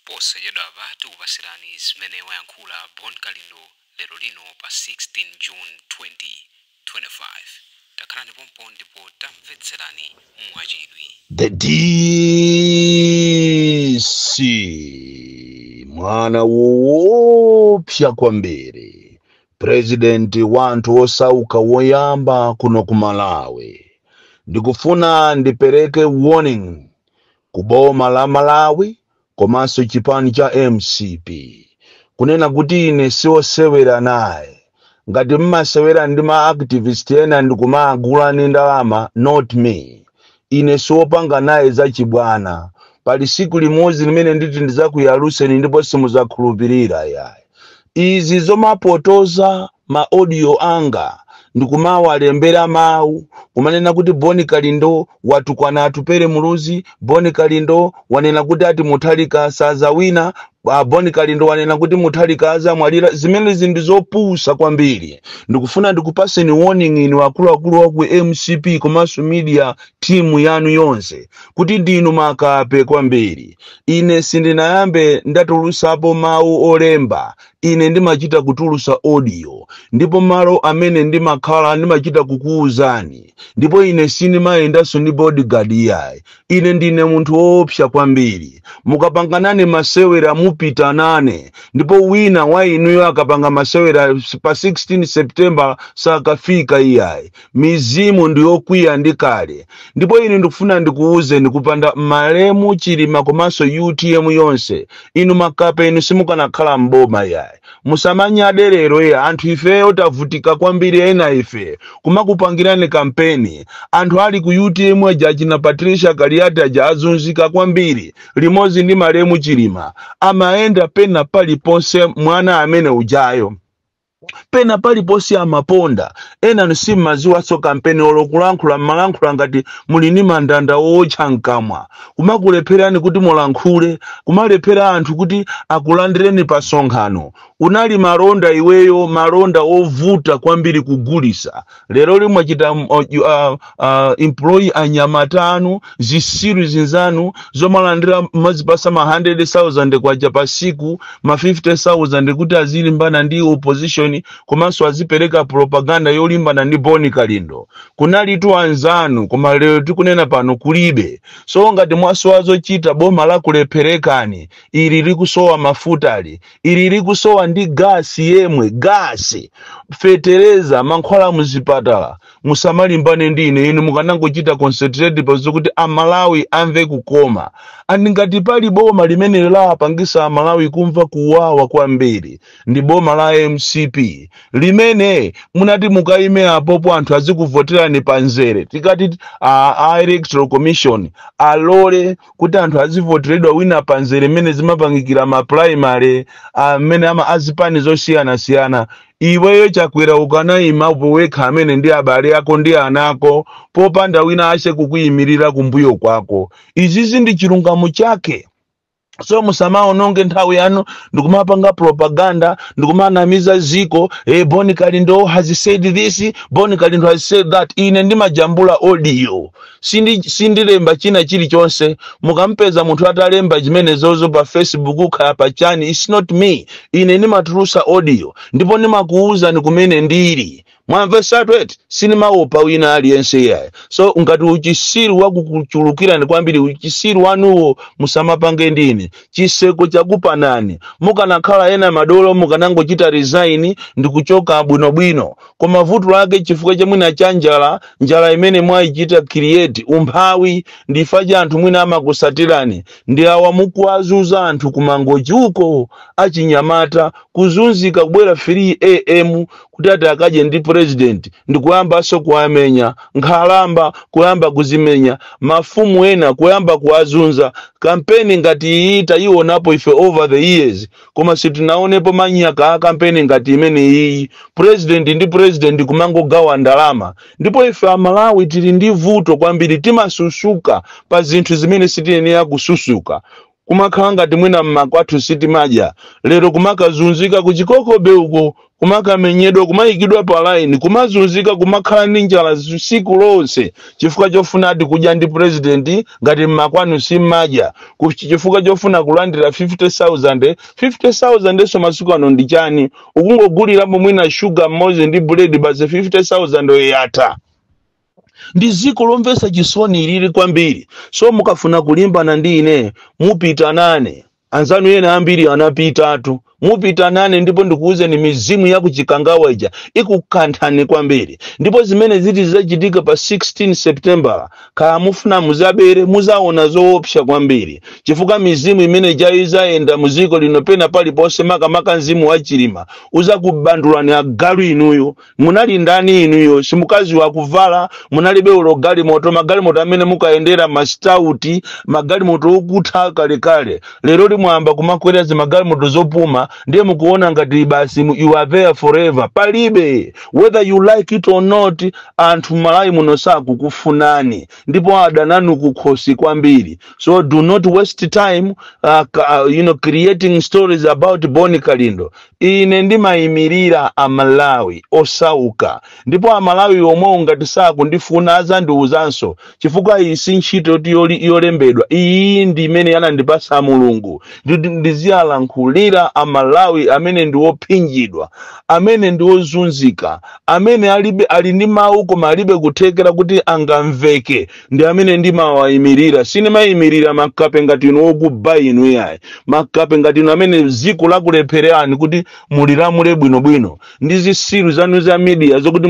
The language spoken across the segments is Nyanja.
posachedwa patu kupasirani zimene wayankhula Bon Kalindo lero lino pa 16 June 2025. Takhalani pompo ndipo tamvetserani mwachidwi. The DC mwana woopsa kwambiri, president wanthu osauka woyamba kuno ku Malawi. Ndikufuna ndipereke warning ku boma la Malawi komanso chipani cha MCP kunena kuti ine siosewera naye. Ngati mmasewera ndi ma activist ena ndikumagula ni ndalama, not me. Ine siopanga naye za chibwana. Pali siku limodzi limene nditi ndizakuyaluseni ndipo simuzakhulupirira yayi. Izi zomapotoza ma audio anga ndikumawalembera mawu kumanena kuti Bon Kalindo watukwana atupere muluzi, Bon Kalindo wanena kuti ati Mutharika sazawina, Bon Kalindo wanena kuti Mutharika azamwalira. Zimene zinthu zopusa kwambiri. Ndikufuna ndikupaseni warning inu akuluakulu wa ku MCP komanso media team yanu yonse kuti ndinu makape kwambiri. Ine sindinayambe ndatulusapo mawu olemba, ine ndimachita kutulusa audio, ndipo malo amene ndimakhala ndimachita kukuuzani, ndipo ine sindimayendanso ndi bodyguard yayi. Ine ndine munthu woopsa kwambiri. Mukapanganane masewera mupita nane, ndipo wina wa inuyo akapanga masewera pa 16 September sakafika iyayi. Mizimu ndiyokwiya ndikale. Ndipo ine ndikufuna ndikuuze ndikupanda malemu Chilima komanso UTM yonse, inu makape inu simukanakhala mboma yayi. Musamanyade lero ya anthu ifeyo tavutika kwambiri ena ife kumakupangirani kampeni. Anthu ali ku UTM ajaji na Patricia Kaliata aja azunzika kwambiri limodzi ndi malemu Chilima. Amaenda pena paliponse mwana amene ujayo. Pena paliponse amaponda. Ena nusimaziwa so kampeni olokulankhula malankhula ngati mulini mandanda otcha nkamwa. Kumakulepherani kuti mulankhule, kumalephera anthu kuti akulandireni pa sonkhano. Unali malonda iweyo, malonda ovuta kwambiri kugulisa. Lero limwe chita employee anyamatanu, zisiru zinzanu, zomalandira mazipasa ma 100,000 kwa japa siku, ma 50,000 kuti azilimbana ndi opposition, komanso azipereka propaganda yolimbana ndi Bon Kalindo. Kunali tu anzanu, koma lero tikunena pano kulibe. So ngati mwasowazo chita boma la kulepherekani, ili likusowa mafutali, ili likusowa ndi gasi yemwe, gasi. Fetereza mankhwala muzipatala, musamalimbane ndine, inu mukanangochita concentrate pazo kuti Amalawi amve kukoma. Ngati pali boma limene la pangisa Amalawi kumva kuwawa kwambiri, ndi boma la MCP. Limene munati mukaime apopo anthu azikuvoterani panzere. Tikati electoral commission alole kuti anthu azivoteredwa wina panzere mene zimapangikira ma primary mene ama azipani zosiyana. Iweyo chakwera ukanaima wekha amene ndi abale ako ndi anako popanda wina ashe kukuyimirira kumbuyo kwako. Izizi ndi chilungamo chake. So musamaononge nthawi yanu ndikumapanga propaganda, ndikumanamiza ziko, Bon Kalindo has said this, Bon Kalindo has said that. Ine ndimajambula audio, sindilemba china chilichonse. Mukampeza munthu atalemba zimene zozo pa Facebook kaya pa chani, it's not me. Ine ndimatulusa audio, ndipo ndimakuuza kumene ndili. Mwamvesatu eti sinimaopa wina aliyense yaye. So ngati uchisiru wakukuchulukira ni kwambiri, uchisiru wanuwo musamapange ndini. Chiseko chakupanani. Mukanakhala ena madolo mukanangochita resign ndikuchoka bwinobwino. Koma vuto lake chifukwa cha mwina chanjala, njala imene mwayichita create umphawi ndifaja anthu mwina amakusatirani. Ndi awa mukuazuza anthu kumangoji uko achinyamata kuzunzika kubwera 3 AM kuti ati akaje ndi president, ndikuyamba so kuamenya, nkhalamba kuyamba kuzimenya, mafumu ena kuyamba kuazunza. Kampeni ngati ita ionapo ife over the years, koma situnaonepo manyaka kampeni ngati imene iyi. President ndi president kumango gawa ndalama. Ndipo ife Amalawi tili ndi vuto kwambiri, timasusuka pa zinthu zimene sitine ya kususuka. kumakhala ngati mwina mmakwathu sitimadya lero kumakazunzika kuchikokobe uko kumakamenyedwa kumayikidwa pa line kumazunzika kumakhala ndi njala siku lonse chifukwa chofuna ati kudya ndi president ngati mmakwanu simmadya chifukwa chofuna kulandira 50,000 so masiku ano ndi chani ukungogulirapo mwina sugar mmodzi ndi bread basi 50,000 yata ndi ziko lomvesa chisoni lili kwambiri so mukafuna kulimbana ndi ine mupita nane anzanu yena ambiri anapitatu mupita nane ndipo ndikuuze ni mizimu ya kuchikangawa ija ikukanthani kwambiri ndipo zimene ziti zachitika pa 16 September kaya mufuna muzabere muzaona zoopsa kwambiri chifukwa mizimu imene jaizaenda muziko lino pena paliponse makamaka mzimu wa chilima uza kubandulani agalu inuyo munali ndani inuyo simukazi wa kuvala munalibe ulogali moto magali moto amene mukaendera mastauti magali moto okutha kale lero limwamba kumakwera magali moto zopuma ndiye mukuona ngati basi you are there forever palibe whether you like it or not anthu malai muno sakukufunani ndipo adananu kukhosi kwambiri so do not waste time creating stories about Boni Kalindo ine ndimayimirira amalawi osauka ndipo amalawi omwe ngati sakundifuna azandiuzanso chifukwa iyi si ntchito yolembedwa iyi ndi imene anandipasa Mulungu ndiziyalankhulira amalawi amene ndi ophinjidwa amene ndi ozunzika amene ali ndi mawu koma alibe kuthekera kuti angamveke ndi amene ndimawayimirira sinimayimirira makape ngati inu okuba inu yayi makape ngati inu amene ziko lakulepherani kuti mulilamule bwinobwino ndi zisiru zanu za media zokuti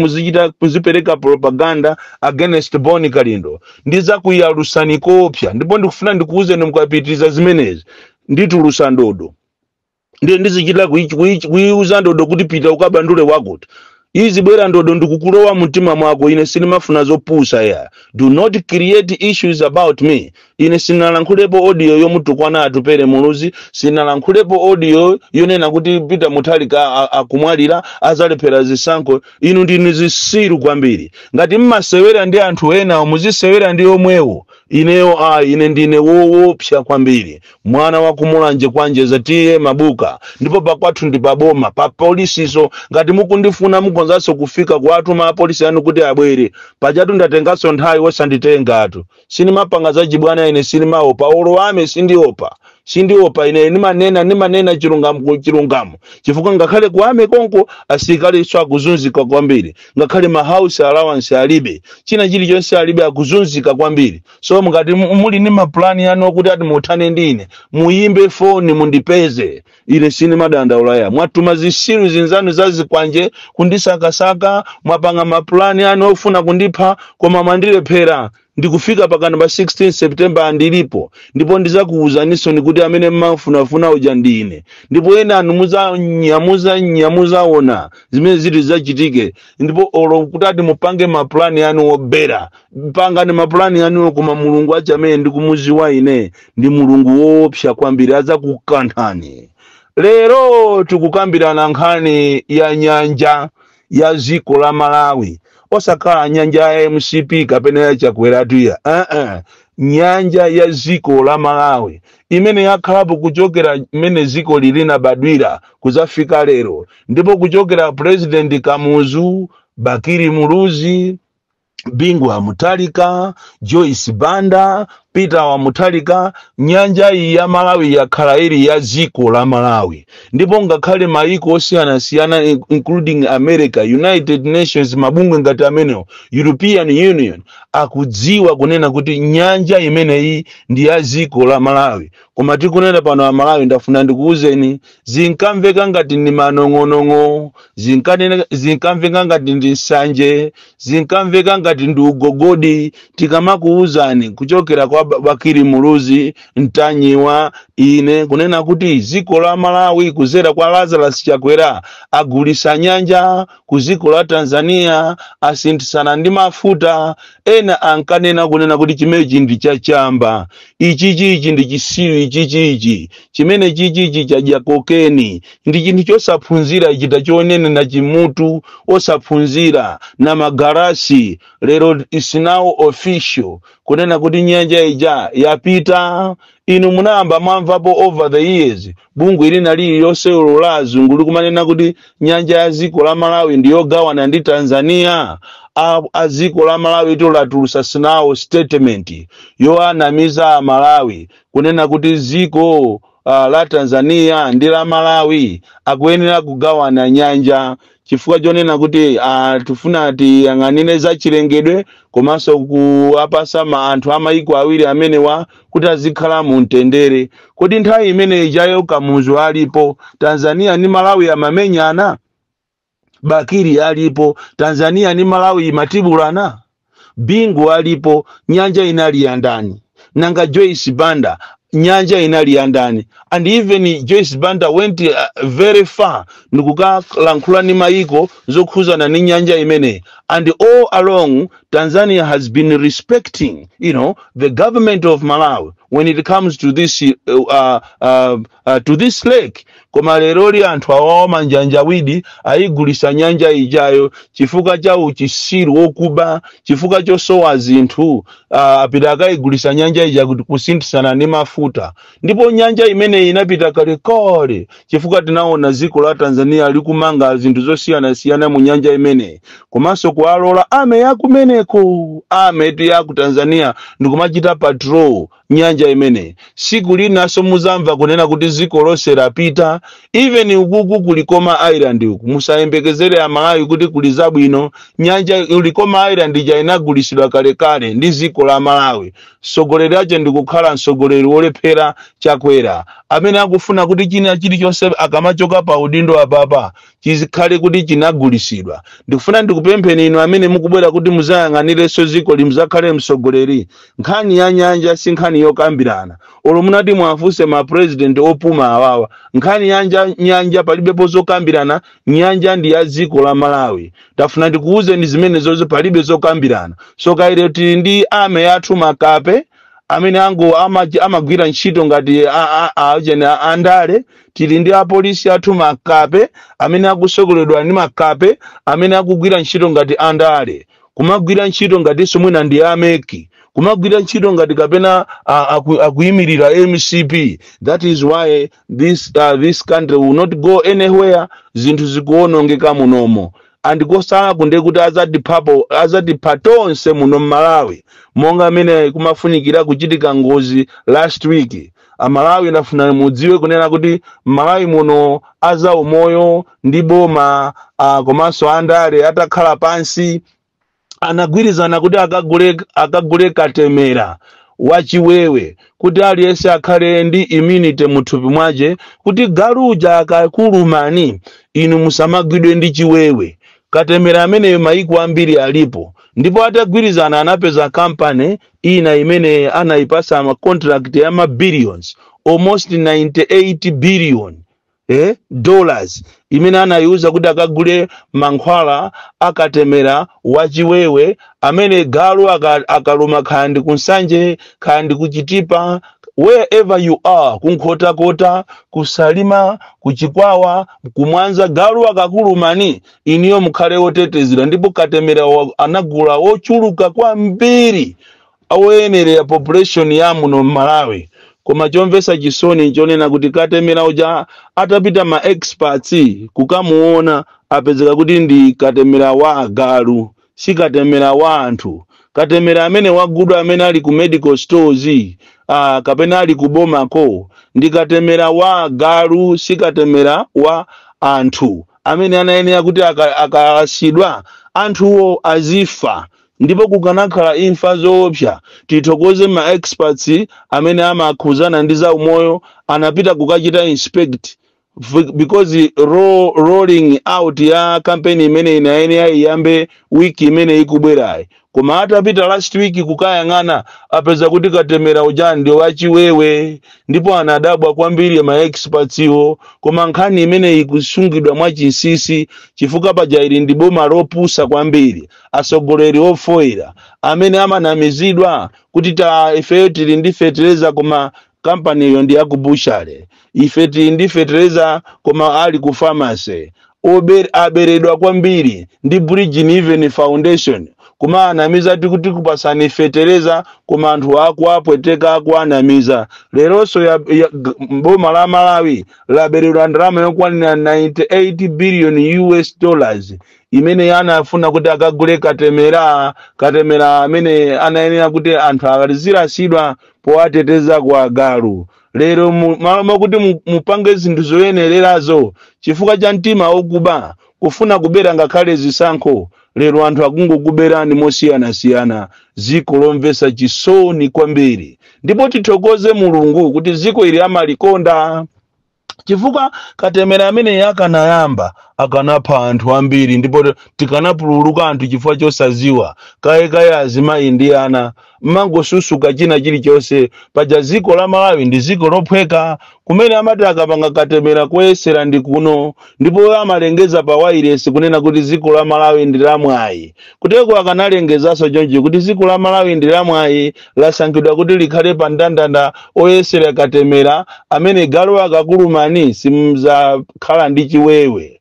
muzipereka propaganda against Boni Kalindo ndiza kuyalusani kopya ndipo ndikufuna ndikuuzeni mukapitiriza zimenezi nditulusa ndodo ndiye ndizichita kuiuza ndodo kuti pita ukabandule wakuti izi bwera ndodo ndikukulowa mtima mwako ine sinimafuna zopusa ya do not create issues about me ine sinalankhulepo audio yomutukwana atupere muluzi sinalankhulepo audio yonena kuti Peter Mutharika akumwalira azalephera zisankho inu ndinu zisiru kwambiri ngati mmasewera ndi anthu ena muzisewera ndi omwewo ineyo ine ndine woopsa kwambiri mwana wa kumulanje kwanjeza tiye mabuka ndipo pakwathu ndi paboma pa polisiso ngati mukundifuna mukonzanso kufika kwathu ma polisi anu kuti abwere pajatu ndatengaso nthawi wosanditengatu sinimapanga za jibwana ine sinimaopa olowame sindiopa ine nimanena chilungamo chifukwa ngakhale kuame konko asikali swa kuzunzika kwambiri ngakhale ma house allowance alibe china chilichonse alibe akuzunzika kwambiri so mungati muli ni maplani yanu okuti ati muthane ndine muyimbe phone mundipeze ine sinimadandaula ya mwatuma zisiru zinzanu zazikwanje kundisakasaka mwapanga maplani yanu ofuna kundipha koma mandilephera ndikufika pakana pa 16 September andilipo ndipo ndizakuuzaniso nikuti amene mmafunafuna uja ndine ndipo ena anu nyamuza ona zimene ziti zachitike ndipo olo kuti ati mupange maplani yanu obera pangani maplani yanu koma Mulungu achamene ndikumuziwa ine ndi Mulungu woopsa kwambiri aza kukanthani lero tikukambirana nkhani ya nyanja ya ziko la Malawi osakhala nyanja ya MCP kapena ya Chakwera tuya nyanja ya ziko la Malawi imene yakhalapo kuchokera imene ziko lilina badwira kuzafika lero ndipo kuchokera President Kamuzu Bakiri Muluzi Bingwa Mutharika Joyce Banda Peter wa Mutharika nyanja ya Malawi yakhala ili ya ziko la Malawi ndipo ngakhale maiko osiyana including America United Nations mabungwe ngati amenewo European Union akudziwa kunena kuti nyanja imeneyi ndi ya ziko la Malawi koma tikunena pano wa Malawi ndafuna ndikuuzeni zinkamveka ngati ndi manong'onong'o zinkamveka ngati ndi nsanje zinkamveka ngati ndi ugogodi tikamakuuzani kuchokera kwa Bakiri Muluzi Ntanyiwa ine kunena kuti ziko la Malawi kuzera kwa Lazarus Chakwera agulisa nyanja kuziko la Tanzania asintisana ndi mafuta ena ankanena kunena kuti chimeji ndi chachamba ichichi ndi chisiru ichichi chimene chichichi chaja kokeni ndi chinthu chosaphunzira chitachonene na chimutu osaphunzira na magarasi lero is now official kunena kuti nyanja ija yapita inu munamba mwamvapo over the years bungu ili nali yoseulo la zungulu kumanena kuti nyanja ya ziko la Malawi ndiyogawana ndi Tanzania. Aziko la Malawi tolatulusa sinawo statement yoanamiza Malawi kunena kuti ziko la Tanzania ndi la Malawi akuyenera kugawana nyanja chifukwa chonena kuti tufuna tiyang'anire za chilengedwe komanso kuapasa anthu amayiko awiri amenewa kuti azikhala mu mtendere. Kodi nthawi imene ijayo Kamuzu alipo, Tanzania ni Malawi amamenyana? Bakiri alipo, Tanzania ni Malawi matibulana? Bingu alipo, nyanja inali ya ndani. Nanga Joyce Banda, nyanja inali ya ndani. And even Joyce Banda went very far nukukalankhula ni maiko zokhuzana ni nyanja imene. And all along Tanzania has been respecting, the government of Malawi when it comes to this to this lake. Koma leroli anthu awawa manjanjawidi ayigulisa nyanja ijayo chifuka cha uchisiru wokuba chifuka chosowa zinthu apita akayigulisa nyanja ija kuti kusinthasana ni mafuta. Ndipo nyanja imene inapita kale chifuka tinaona ziko la Tanzania likumanga zinthu zosiyana mu nyanja imene. Komanso kualola ame yakumeneko ame tu yaku Tanzania ndikumachita patrol nyanja imene. Siku linaso muzamva kunena kuti ziko lose lapita. Even ukuku kulikoma island uku musayembekezere ya Malawi kuti kulizabwino. Nyanja ulikoma island ija inagulisidwa kale ndi ziko la Malawi. Sogoleri aje ndikukhala nsogoleri wolephera chakwera amene akufuna kuti china chilichonse akamachoka pa udindo apapa chizikhale kuti chinagulisidwa. Ndikufuna ndikupempheni inu amene mukubwera kuti muzayang'anire ziko limuzakhale msogoleri. Nkhani ya nyanja si nkhani yokambirana. Olo munati mwafuse ma president opuma awawa. Nkhani nyanja palibe zokambirana. Nyanja ndi ya ziko la Malawi. Tafuna ndikuuze ndi zimene zozo palibe zokambirana. So kaire tili ndi ame yathu makape amene amagwira ntchito ngati andale. Tili ndi apolisi athu makape amene akusogoledwa ndi makape amene akugwira ntchito ngati andale. Kumagwira ntchito ngati somwena ndi ameki. Kumagwira ntchito ngati kapena akuyimirira MCP. That is why this country will not go anywhere. Zinthu zikuonongeka munomo. And kosala kunde kuti azati patonse muno Malawi monga amene kumafunikira kuchitika ngozi last week. Malawi nafuna mudziwe kunena kuti Malawi muno aza umoyo ndi boma komanso andale atakhala pansi anagwirizana kuti akagule katemera wachiwewe kuti aliyense akhale ndi immunity muthupi mwaje kuti galuja akakulumani inu musamagwidwe ndi chiwewe. Katemera amene maiko ambiri alipo. Ndipo atagwirizana anapeza company ina imene anaipasa ma contract ya ma billions, almost 98 billion dollars imene anayuza kuti akagule mankhwala akatemera wachiwewe amene galu akaluma khandi kunsanje khandi kuchitipa wherever you are, kunkhota kusalima kuchikwawa kumwanza galu akakulumani iniyo mukhale wotetezera. Ndipo katemera anagula wochuluka kwambiri awoyenera population ya muno Malawi. Koma chomvesa chisoni nchonena kuti katemera uja atapita ma experts kukamuona apezeka kuti ndi katemera wa galu si katemera wa anthu. Katemera amene wagudwa amene ali ku medical stores kapena ali kubomako ndi katemera wa galu si katemera wa anthu amene anayenera kuti akalasidwa anthuwo azifa. Ndipo kukanakhala imfa zoopsa tithokoze ma experts amene amakhuzana ndi za umoyo anapita kukachita inspect because rolling out ya campaign imene inayenera iyambe wiki imene ikubwerayi. Koma atapita last week kukayang'ana apeza kuti katemera uja ndio wachiwewe. Ndipo anadabwa kwambiri ma experts iwo. Koma nkhani imene ikusungidwa mwachinsisi chifuka pajairi ndi boma lopusa kwambiri. Asogoleri ofoira amene amanamizidwa kuti ife tili ndi fertilizer koma company iyo ndi yakubushale. Ife tili ndi fertilizer koma ali ku pharmacy. Aberedwa kwambiri ndi Bridge Even Foundation kuma anamiza tikuti kupasani fetereza kuma anthu apweteka anamiza leronso ya boma la Malawi laberedwa ndalama yokwanira 98 billion US dollars imene anafuna kuti akagule katemera amene anayenera kuti anthu akazirasidwa powateteza kwa agalu. Lero malo mokuti mupange zinthu zoyenererazo chifukwa cha mtima okuba kufuna kubera ngakhale zisankho, lero anthu akungokuberani mosiyanasiyana. Ziko lomvesa chisoni kwambiri, ndipo tithokoze Mulungu kuti ziko ili amalikonda chifukwa katemera amene yakanayamba akanapha anthu ambiri, ndipo tikanapululuka anthu chifukwa chosaziwa kaye azimayi ndi ana mangosusuka china chilichonse. Paja ziko la Malawi ndi ziko lophweka kumene amati akapanga katemera kuyesera ndi kuno, ndipo amalengeza pa wireless kunena kuti ziko la Malawi ndi la mwayi. Kuteko akanalengezaso chonchi kuti ziko la Malawi ndi la mwayi lasankhidwa kuti likhale pa ndandanda oyesera katemera amene galu akakulumani simuzakhala ndi chiwewe.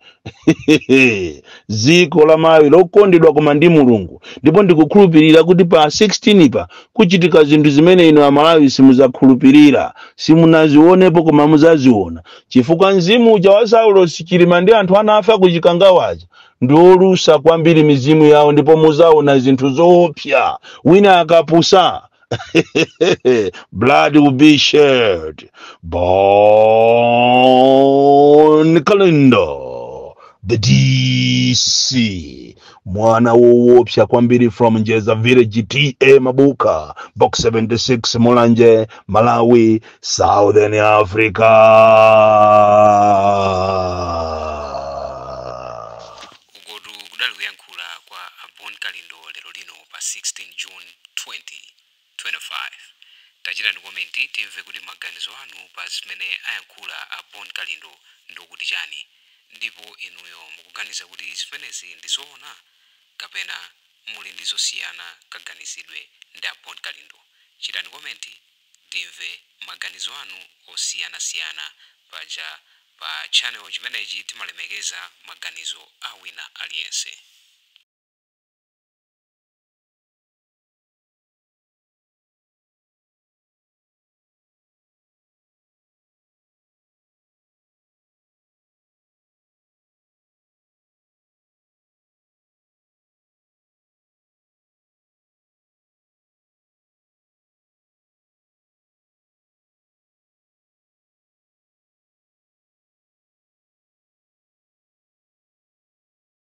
Ziko la Malawi lokondedwa koma ndi Mulungu, ndipo ndikukhulupirira kuti pa 16 pa kuchitika zinthu zimene ino a Malawi simuzakhulupirira, simunazionepo koma muzaziona, chifukwa mzimu uja wa Saulo Chilima ndi anthu anafa kuchikangawaja ndi olusa kwambiri mizimu yawo, ndipo muzaona zinthu zoopsa. Wina akapusa blood will be shed. Born calendar. The DC mwana woopsa kwambiri from Njeza Village TA Mabuka box 76 Mulanje Malawi Southern Africa. Ugodu kudali kuyankhula kwa Bon Kalindo lero lino pa 16 June 2025. Tachita ndi komenti timve kuti maganizo anu pa zimene ayankhula a Bon Kalindo ndokuti chani, ndipo inuyo mukuganiza kuti zimenezi ndi zoona kapena muli ndi zosiyana kaganizidwe ndi a Bon Kalindo. Chitani komenti timve maganizo anu osiyanasiyana paja pa channel chimenechi timalemekeza maganizo a wina aliyense.